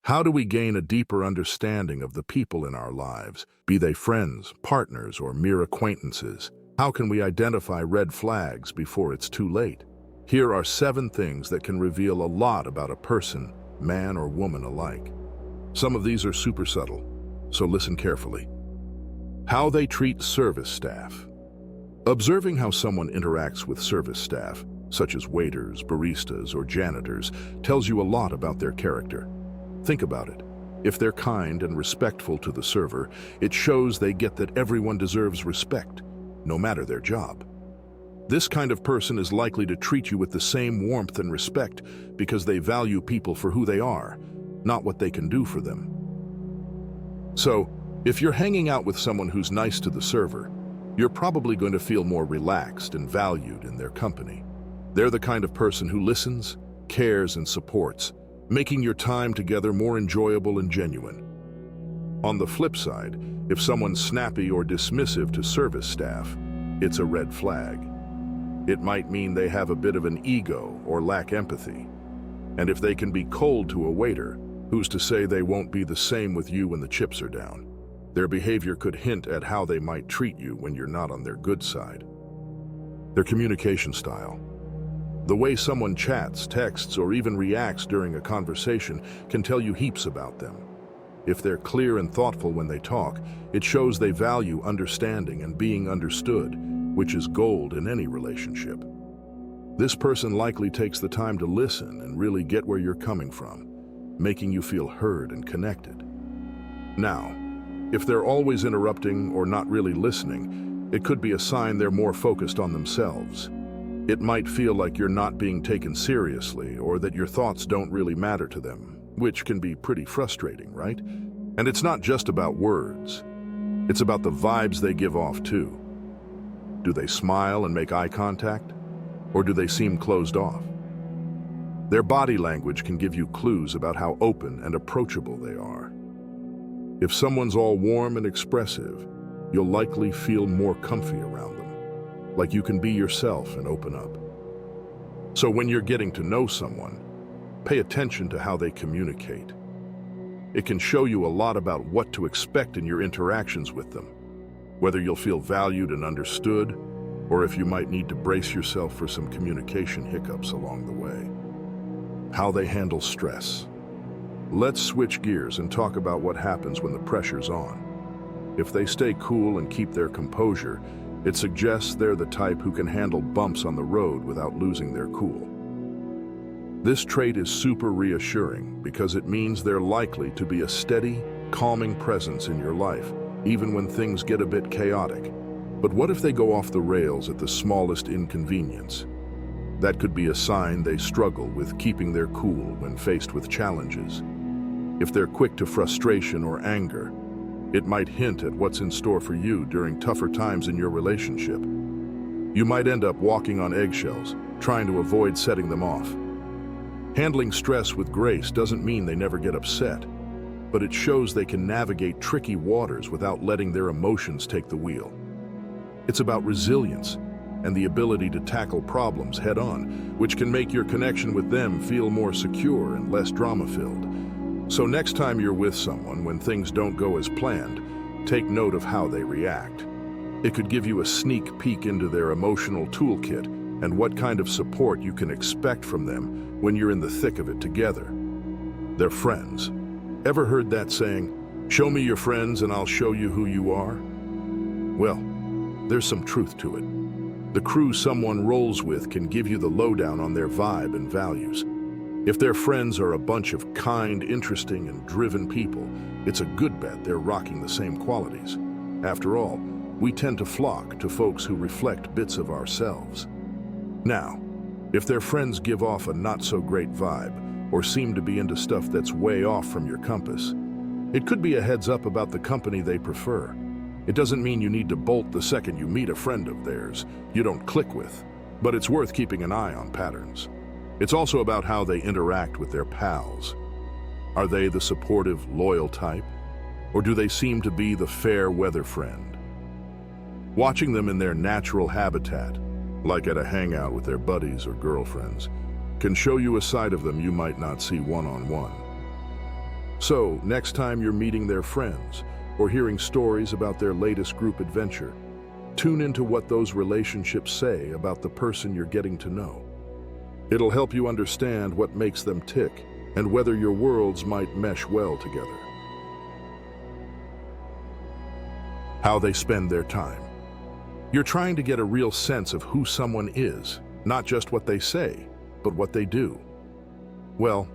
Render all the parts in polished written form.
How do we gain a deeper understanding of the people in our lives, be they friends, partners, or mere acquaintances? How can we identify red flags before it's too late? Here are 7 things that can reveal a lot about a person, man or woman alike. Some of these are super subtle, so listen carefully. How they treat service staff. Observing how someone interacts with service staff, such as waiters, baristas, or janitors, tells you a lot about their character. Think about it. If they're kind and respectful to the server, it shows they get that everyone deserves respect, no matter their job. This kind of person is likely to treat you with the same warmth and respect because they value people for who they are, not what they can do for them. So, if you're hanging out with someone who's nice to the server, you're probably going to feel more relaxed and valued in their company. They're the kind of person who listens, cares, and supports, making your time together more enjoyable and genuine. On the flip side, if someone's snappy or dismissive to service staff, it's a red flag. It might mean they have a bit of an ego or lack empathy. And if they can be cold to a waiter, who's to say they won't be the same with you when the chips are down? Their behavior could hint at how they might treat you when you're not on their good side. Their communication style. The way someone chats, texts, or even reacts during a conversation can tell you heaps about them. If they're clear and thoughtful when they talk, it shows they value understanding and being understood, which is gold in any relationship. This person likely takes the time to listen and really get where you're coming from, making you feel heard and connected. Now, if they're always interrupting or not really listening, it could be a sign they're more focused on themselves. It might feel like you're not being taken seriously or that your thoughts don't really matter to them, which can be pretty frustrating, right? And it's not just about words. It's about the vibes they give off too. Do they smile and make eye contact? Or do they seem closed off? Their body language can give you clues about how open and approachable they are. If someone's all warm and expressive, you'll likely feel more comfy around them, like you can be yourself and open up. So when you're getting to know someone, pay attention to how they communicate. It can show you a lot about what to expect in your interactions with them, whether you'll feel valued and understood, or if you might need to brace yourself for some communication hiccups along the way. How they handle stress. Let's switch gears and talk about what happens when the pressure's on. If they stay cool and keep their composure, it suggests they're the type who can handle bumps on the road without losing their cool. This trait is super reassuring because it means they're likely to be a steady, calming presence in your life, even when things get a bit chaotic. But what if they go off the rails at the smallest inconvenience? That could be a sign they struggle with keeping their cool when faced with challenges. If they're quick to frustration or anger, it might hint at what's in store for you during tougher times in your relationship. You might end up walking on eggshells, trying to avoid setting them off. Handling stress with grace doesn't mean they never get upset, but it shows they can navigate tricky waters without letting their emotions take the wheel. It's about resilience and the ability to tackle problems head-on, which can make your connection with them feel more secure and less drama-filled. So next time you're with someone when things don't go as planned, take note of how they react. It could give you a sneak peek into their emotional toolkit and what kind of support you can expect from them when you're in the thick of it together. They're friends. Ever heard that saying, "Show me your friends and I'll show you who you are"? Well, there's some truth to it. The crew someone rolls with can give you the lowdown on their vibe and values. If their friends are a bunch of kind, interesting, and driven people, it's a good bet they're rocking the same qualities. After all, we tend to flock to folks who reflect bits of ourselves. Now, if their friends give off a not-so-great vibe or seem to be into stuff that's way off from your compass, it could be a heads-up about the company they prefer. It doesn't mean you need to bolt the second you meet a friend of theirs you don't click with, but it's worth keeping an eye on patterns. It's also about how they interact with their pals. Are they the supportive, loyal type? Or do they seem to be the fair-weather friend? Watching them in their natural habitat, like at a hangout with their buddies or girlfriends, can show you a side of them you might not see one-on-one. So, next time you're meeting their friends or hearing stories about their latest group adventure, tune into what those relationships say about the person you're getting to know. It'll help you understand what makes them tick and whether your worlds might mesh well together. How they spend their time. You're trying to get a real sense of who someone is, not just what they say, but what they do. Well,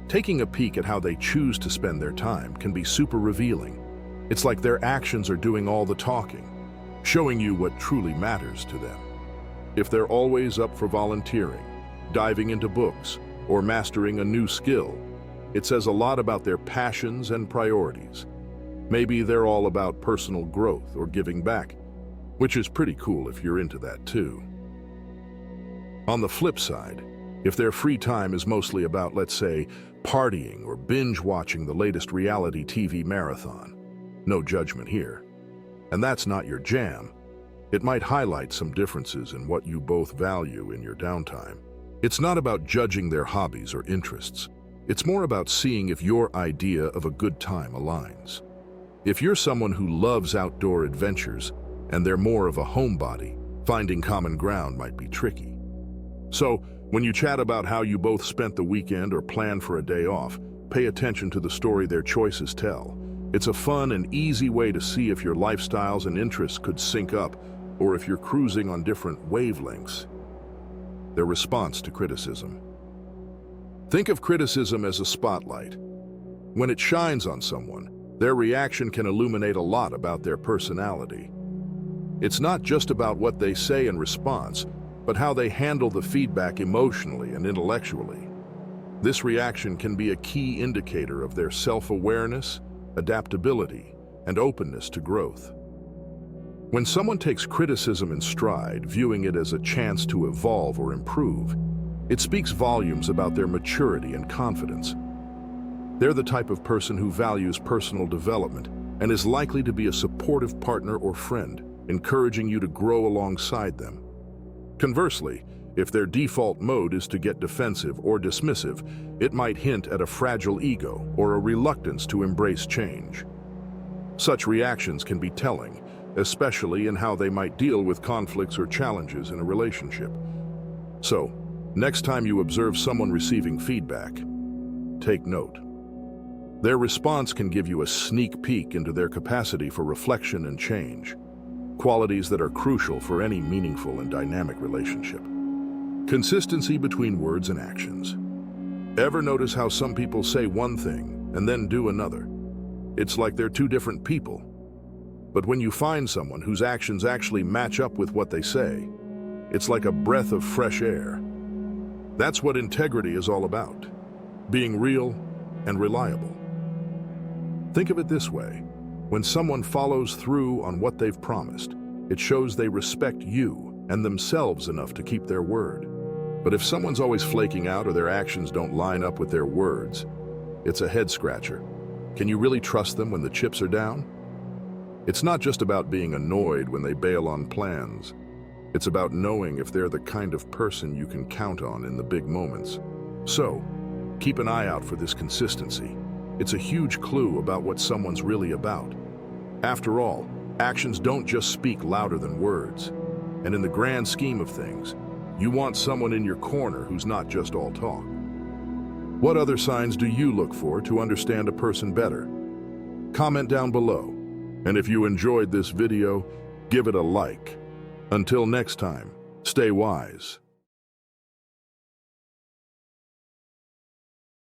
taking a peek at how they choose to spend their time can be super revealing. It's like their actions are doing all the talking, showing you what truly matters to them. If they're always up for volunteering, diving into books, or mastering a new skill, it says a lot about their passions and priorities. Maybe they're all about personal growth or giving back, which is pretty cool if you're into that too. On the flip side, if their free time is mostly about, let's say, partying or binge-watching the latest reality TV marathon, no judgment here, and that's not your jam, it might highlight some differences in what you both value in your downtime. It's not about judging their hobbies or interests. It's more about seeing if your idea of a good time aligns. If you're someone who loves outdoor adventures and they're more of a homebody, finding common ground might be tricky. So, when you chat about how you both spent the weekend or plan for a day off, pay attention to the story their choices tell. It's a fun and easy way to see if your lifestyles and interests could sync up or if you're cruising on different wavelengths. Their response to criticism. Think of criticism as a spotlight. When it shines on someone, their reaction can illuminate a lot about their personality. It's not just about what they say in response, but how they handle the feedback emotionally and intellectually. This reaction can be a key indicator of their self-awareness, adaptability, and openness to growth. When someone takes criticism in stride, viewing it as a chance to evolve or improve, it speaks volumes about their maturity and confidence. They're the type of person who values personal development and is likely to be a supportive partner or friend, encouraging you to grow alongside them. Conversely, if their default mode is to get defensive or dismissive, it might hint at a fragile ego or a reluctance to embrace change. Such reactions can be telling, especially in how they might deal with conflicts or challenges in a relationship. So, next time you observe someone receiving feedback, take note. Their response can give you a sneak peek into their capacity for reflection and change, qualities that are crucial for any meaningful and dynamic relationship. Consistency between words and actions. Ever notice how some people say one thing and then do another? It's like they're two different people. But when you find someone whose actions actually match up with what they say, it's like a breath of fresh air. That's what integrity is all about, being real and reliable. Think of it this way. When someone follows through on what they've promised, it shows they respect you and themselves enough to keep their word. But if someone's always flaking out or their actions don't line up with their words, it's a head-scratcher. Can you really trust them when the chips are down? It's not just about being annoyed when they bail on plans. It's about knowing if they're the kind of person you can count on in the big moments. So, keep an eye out for this consistency. It's a huge clue about what someone's really about. After all, actions don't just speak louder than words. And in the grand scheme of things, you want someone in your corner who's not just all talk. What other signs do you look for to understand a person better? Comment down below. And if you enjoyed this video, give it a like. Until next time, stay wise.